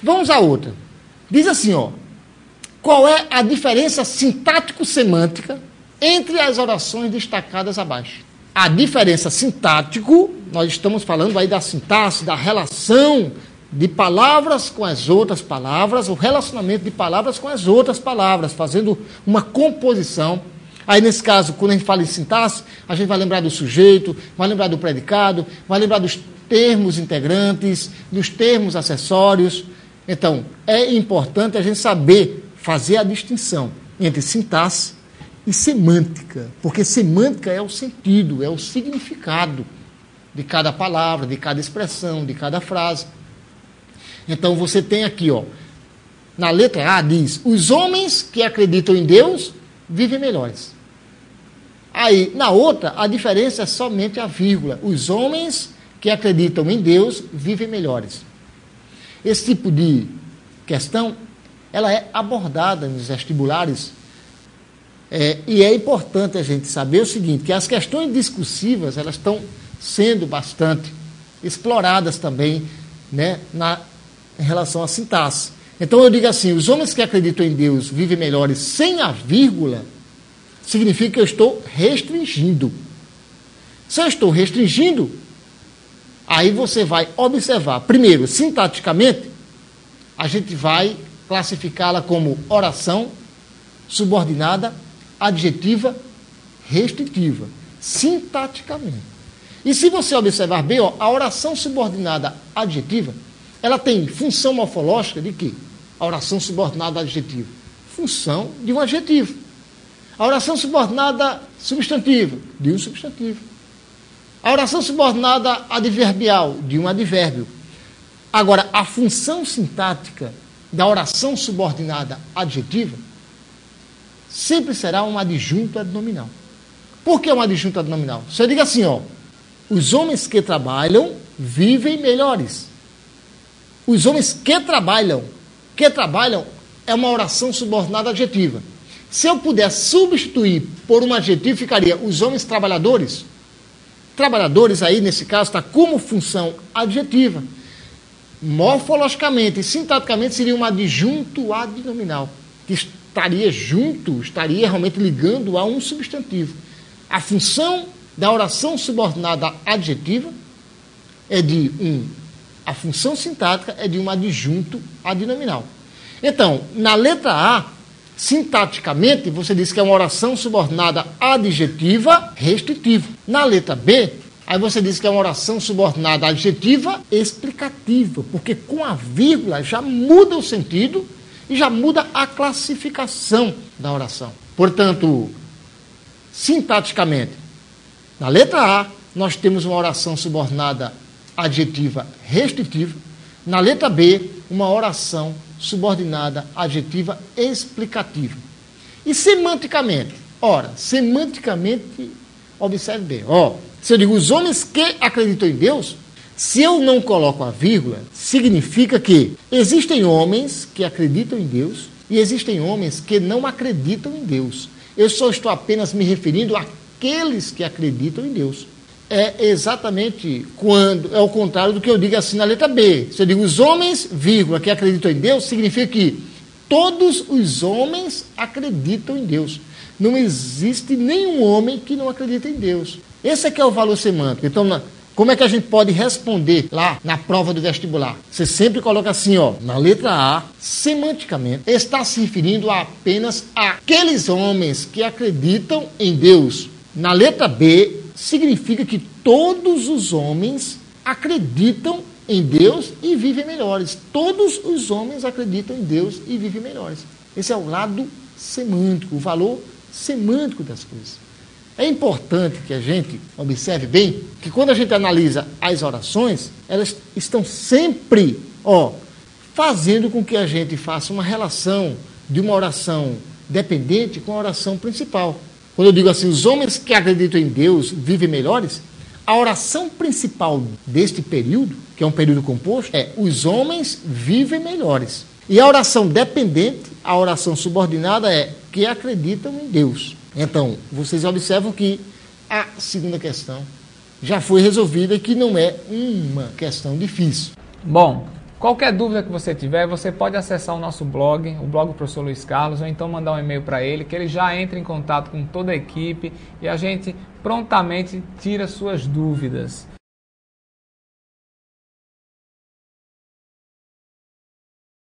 Vamos à outra. Diz assim, ó. Qual é a diferença sintático-semântica entre as orações destacadas abaixo? A diferença sintático, nós estamos falando aí da sintaxe, da relação de palavras com as outras palavras, o relacionamento de palavras com as outras palavras, fazendo uma composição. Aí, nesse caso, quando a gente fala em sintaxe, a gente vai lembrar do sujeito, vai lembrar do predicado, vai lembrar dos termos integrantes, dos termos acessórios. Então, é importante a gente saber fazer a distinção entre sintaxe e semântica, porque semântica é o sentido, é o significado de cada palavra, de cada expressão, de cada frase. Então, você tem aqui, ó, na letra A diz, os homens que acreditam em Deus vivem melhores. Aí, na outra, a diferença é somente a vírgula. Os homens que acreditam em Deus vivem melhores. Esse tipo de questão, ela é abordada nos vestibulares, e é importante a gente saber o seguinte, que as questões discursivas, elas estão sendo bastante exploradas também, né, em relação à sintaxe. Então eu digo assim, os homens que acreditam em Deus vivem melhores sem a vírgula, significa que eu estou restringindo. Se eu estou restringindo, aí você vai observar, primeiro, sintaticamente, a gente vai classificá-la como oração subordinada, adjetiva, restritiva, sintaticamente. E se você observar bem, ó, a oração subordinada adjetiva, ela tem função morfológica de quê? A oração subordinada adjetiva. Função de um adjetivo. A oração subordinada substantiva, de um substantivo. A oração subordinada adverbial, de um advérbio. Agora, a função sintática da oração subordinada adjetiva sempre será um adjunto adnominal. Por que um adjunto adnominal? Você diga assim, ó, os homens que trabalham vivem melhores. Os homens que trabalham é uma oração subordinada adjetiva. Se eu puder substituir por um adjetivo, ficaria os homens trabalhadores. Trabalhadores aí, nesse caso, está como função adjetiva. Morfologicamente e sintaticamente seria um adjunto adnominal, que estaria junto, estaria realmente ligando a um substantivo. A função da oração subordinada adjetiva é a função sintática é de um adjunto adnominal. Então, na letra A, sintaticamente, você diz que é uma oração subordinada adjetiva restritiva. Na letra B, aí você diz que é uma oração subordinada adjetiva explicativa, porque com a vírgula já muda o sentido e já muda a classificação da oração. Portanto, sintaticamente, na letra A, nós temos uma oração subordinada adjetiva restritiva. Na letra B, uma oração subordinada adjetiva explicativa. E semanticamente? Ora, semanticamente, observe bem. Se eu digo os homens que acreditam em Deus, se eu não coloco a vírgula, significa que existem homens que acreditam em Deus e existem homens que não acreditam em Deus. Eu só estou apenas me referindo àqueles que acreditam em Deus. É exatamente é o contrário do que eu digo assim na letra B. Se eu digo os homens, vírgula, que acreditam em Deus, significa que todos os homens acreditam em Deus. Não existe nenhum homem que não acredita em Deus. Esse é que é o valor semântico. Então, como é que a gente pode responder lá na prova do vestibular? Você sempre coloca assim, ó, na letra A, semanticamente, está se referindo a apenas aqueles homens que acreditam em Deus. Na letra B, significa que todos os homens acreditam em Deus e vivem melhores. Todos os homens acreditam em Deus e vivem melhores. Esse é o lado semântico, o valor semântico das coisas. É importante que a gente observe bem que quando a gente analisa as orações, elas estão sempre, fazendo com que a gente faça uma relação de uma oração dependente com a oração principal. Quando eu digo assim, os homens que acreditam em Deus vivem melhores, a oração principal deste período, que é um período composto, é os homens vivem melhores. E a oração dependente, a oração subordinada é que acreditam em Deus. Então, vocês observam que a segunda questão já foi resolvida e que não é uma questão difícil. Bom, Qualquer dúvida que você tiver, você pode acessar o nosso blog, o blog do professor Luiz Carlos, ou então mandar um e-mail para ele, que ele já entra em contato com toda a equipe e a gente prontamente tira suas dúvidas.